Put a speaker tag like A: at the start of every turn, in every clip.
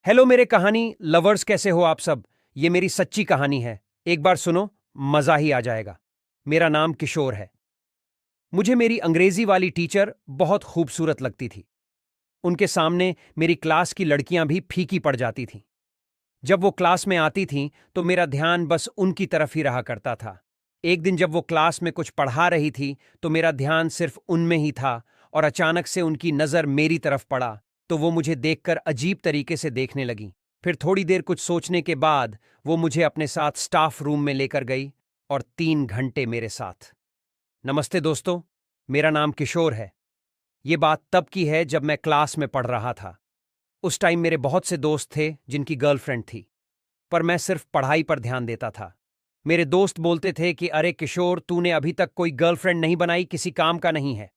A: Hello मेरे कहानी lovers, कैसे हो आप सब। ये मेरी सच्ची कहानी है। एक बार सुनो, मजा ही आ जाएगा। मेरा नाम किशोर है। मुझे मेरी अंग्रेजी वाली टीचर बहुत खूबसूरत लगती थी। उनके सामने मेरी क्लास की लड़कियां भी फीकी पड़ जाती थीं। जब वो क्लास में आती थीं तो मेरा ध्यान बस उनकी तरफ ही रहा करता था। एक दिन जब वो क्लास में कुछ पढ़ा रही थी तो मेरा ध्यान सिर्फ उनमें ही था और अचानक से उनकी नज़र मेरी तरफ पड़ा तो वो मुझे देखकर अजीब तरीके से देखने लगी। फिर थोड़ी देर कुछ सोचने के बाद वो मुझे अपने साथ स्टाफ रूम में लेकर गई और 3 घंटे मेरे साथ। नमस्ते दोस्तों, मेरा नाम किशोर है। ये बात तब की है जब मैं क्लास में पढ़ रहा था। उस टाइम मेरे बहुत से दोस्त थे जिनकी गर्लफ्रेंड थी, पर मैं सिर्फ पढ़ाई पर ध्यान देता था। मेरे दोस्त बोलते थे कि अरे किशोर, तूने अभी तक कोई गर्लफ्रेंड नहीं बनाई, किसी काम का नहीं है।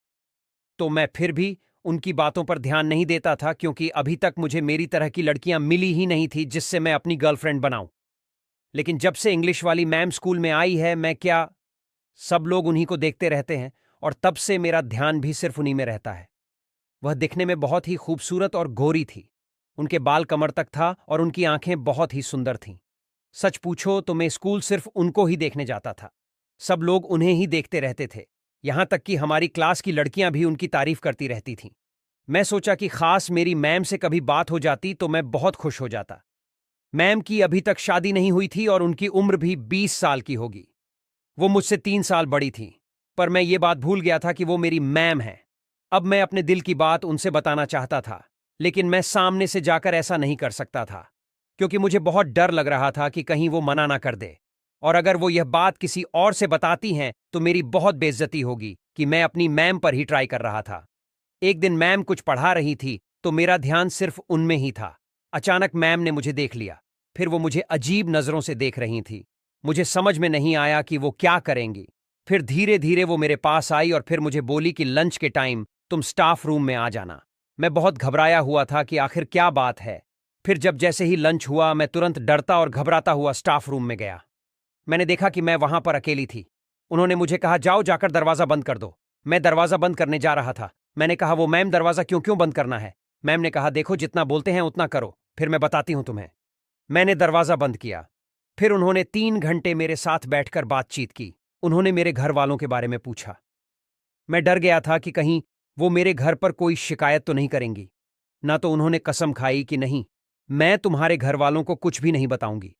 A: तो मैं फिर भी उनकी बातों पर ध्यान नहीं देता था क्योंकि अभी तक मुझे मेरी तरह की लड़कियां मिली ही नहीं थी जिससे मैं अपनी गर्लफ्रेंड बनाऊं। लेकिन जब से इंग्लिश वाली मैम स्कूल में आई है, मैं क्या, सब लोग उन्हीं को देखते रहते हैं और तब से मेरा ध्यान भी सिर्फ उन्हीं में रहता है। वह दिखने में बहुत ही खूबसूरत और गोरी थी। उनके बाल कमर तक था और उनकी आंखें बहुत ही सुंदर थीं। सच पूछो तो मैं स्कूल सिर्फ उनको ही देखने जाता था। सब लोग उन्हें ही देखते रहते थे। यहां तक कि हमारी क्लास की लड़कियां भी उनकी तारीफ करती रहती थीं। मैं सोचा कि खास मेरी मैम से कभी बात हो जाती तो मैं बहुत खुश हो जाता। मैम की अभी तक शादी नहीं हुई थी और उनकी उम्र भी 20 साल की होगी। वो मुझसे 3 साल बड़ी थी, पर मैं ये बात भूल गया था कि वो मेरी मैम है। अब मैं अपने दिल की बात उनसे बताना चाहता था, लेकिन मैं सामने से जाकर ऐसा नहीं कर सकता था क्योंकि मुझे बहुत डर लग रहा था कि कहीं वो मना ना कर दे। और अगर वो यह बात किसी और से बताती हैं तो मेरी बहुत बेइज्जती होगी कि मैं अपनी मैम पर ही ट्राई कर रहा था। एक दिन मैम कुछ पढ़ा रही थी तो मेरा ध्यान सिर्फ उनमें ही था। अचानक मैम ने मुझे देख लिया। फिर वो मुझे अजीब नजरों से देख रही थी। मुझे समझ में नहीं आया कि वो क्या करेंगी। फिर धीरे धीरे वो मेरे पास आई और फिर मुझे बोली कि लंच के टाइम तुम स्टाफ रूम में आ जाना। मैं बहुत घबराया हुआ था कि आखिर क्या बात है। फिर जब जैसे ही लंच हुआ मैं तुरंत डरता और घबराता हुआ स्टाफ रूम में गया। मैंने देखा कि मैं वहां पर अकेली थी। उन्होंने मुझे कहा, जाओ जाकर दरवाजा बंद कर दो। मैं दरवाजा बंद करने जा रहा था। मैंने कहा, वो मैम, दरवाजा क्यों क्यों बंद करना है। मैम ने कहा, देखो, जितना बोलते हैं उतना करो, फिर मैं बताती हूं तुम्हें। मैंने दरवाजा बंद किया। फिर उन्होंने 3 घंटे मेरे साथ बैठकर बातचीत की। उन्होंने मेरे घर वालों के बारे में पूछा। मैं डर गया था कि कहीं वो मेरे घर पर कोई शिकायत तो नहीं करेंगी। ना तो उन्होंने कसम खाई कि नहीं, मैं तुम्हारे घर वालों को कुछ भी नहीं बताऊंगी।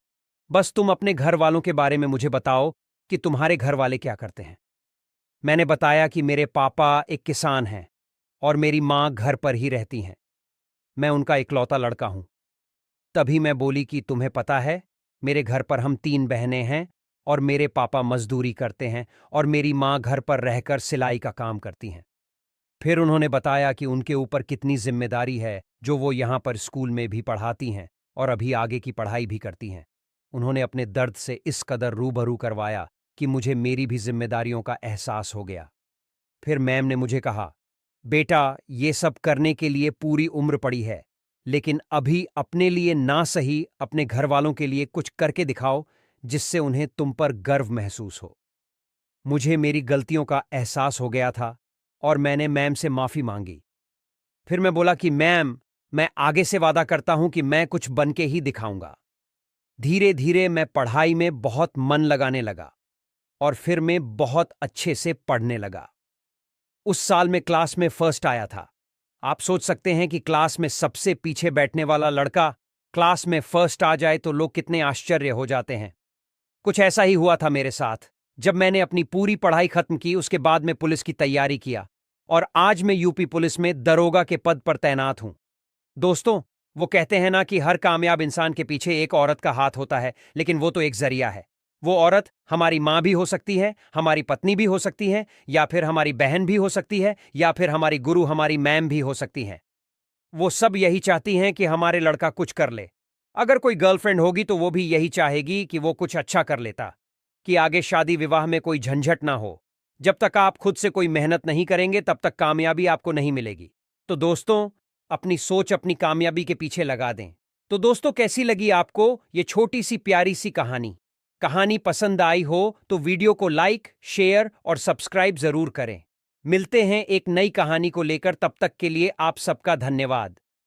A: बस तुम अपने घर वालों के बारे में मुझे बताओ कि तुम्हारे घर वाले क्या करते हैं। मैंने बताया कि मेरे पापा एक किसान हैं और मेरी माँ घर पर ही रहती हैं। मैं उनका इकलौता लड़का हूं। तभी मैं बोली कि तुम्हें पता है, मेरे घर पर हम 3 बहनें हैं और मेरे पापा मजदूरी करते हैं और मेरी माँ घर पर रहकर सिलाई का काम करती हैं। फिर उन्होंने बताया कि उनके ऊपर कितनी जिम्मेदारी है, जो वो यहाँ पर स्कूल में भी पढ़ाती हैं और अभी आगे की पढ़ाई भी करती हैं। उन्होंने अपने दर्द से इस कदर रूबरू करवाया कि मुझे मेरी भी जिम्मेदारियों का एहसास हो गया। फिर मैम ने मुझे कहा, बेटा, ये सब करने के लिए पूरी उम्र पड़ी है, लेकिन अभी अपने लिए ना सही, अपने घर वालों के लिए कुछ करके दिखाओ जिससे उन्हें तुम पर गर्व महसूस हो। मुझे मेरी गलतियों का एहसास हो गया था और मैंने मैम से माफी मांगी। फिर मैं बोला कि मैम, मैं आगे से वादा करता हूं कि मैं कुछ बन के ही दिखाऊंगा। धीरे धीरे मैं पढ़ाई में बहुत मन लगाने लगा और फिर मैं बहुत अच्छे से पढ़ने लगा। उस साल में क्लास में फर्स्ट आया था। आप सोच सकते हैं कि क्लास में सबसे पीछे बैठने वाला लड़का क्लास में फर्स्ट आ जाए तो लोग कितने आश्चर्य हो जाते हैं। कुछ ऐसा ही हुआ था मेरे साथ। जब मैंने अपनी पूरी पढ़ाई खत्म की, उसके बाद मैं पुलिस की तैयारी किया और आज मैं यूपी पुलिस में दरोगा के पद पर तैनात हूं। दोस्तों, वो कहते हैं ना कि हर कामयाब इंसान के पीछे एक औरत का हाथ होता है, लेकिन वो तो एक जरिया है। वो औरत हमारी माँ भी हो सकती है, हमारी पत्नी भी हो सकती है, या फिर हमारी बहन भी हो सकती है, या फिर हमारी गुरु, हमारी मैम भी हो सकती हैं। वो सब यही चाहती हैं कि हमारे लड़का कुछ कर ले। अगर कोई गर्लफ्रेंड होगी तो वो भी यही चाहेगी कि वो कुछ अच्छा कर लेता, कि आगे शादी विवाह में कोई झंझट ना हो। जब तक आप खुद से कोई मेहनत नहीं करेंगे तब तक कामयाबी आपको नहीं मिलेगी। तो दोस्तों, अपनी सोच अपनी कामयाबी के पीछे लगा दें। तो दोस्तों, कैसी लगी आपको ये छोटी सी प्यारी सी कहानी? कहानी पसंद आई हो तो वीडियो को लाइक, शेयर और सब्सक्राइब जरूर करें। मिलते हैं एक नई कहानी को लेकर, तब तक के लिए आप सबका धन्यवाद।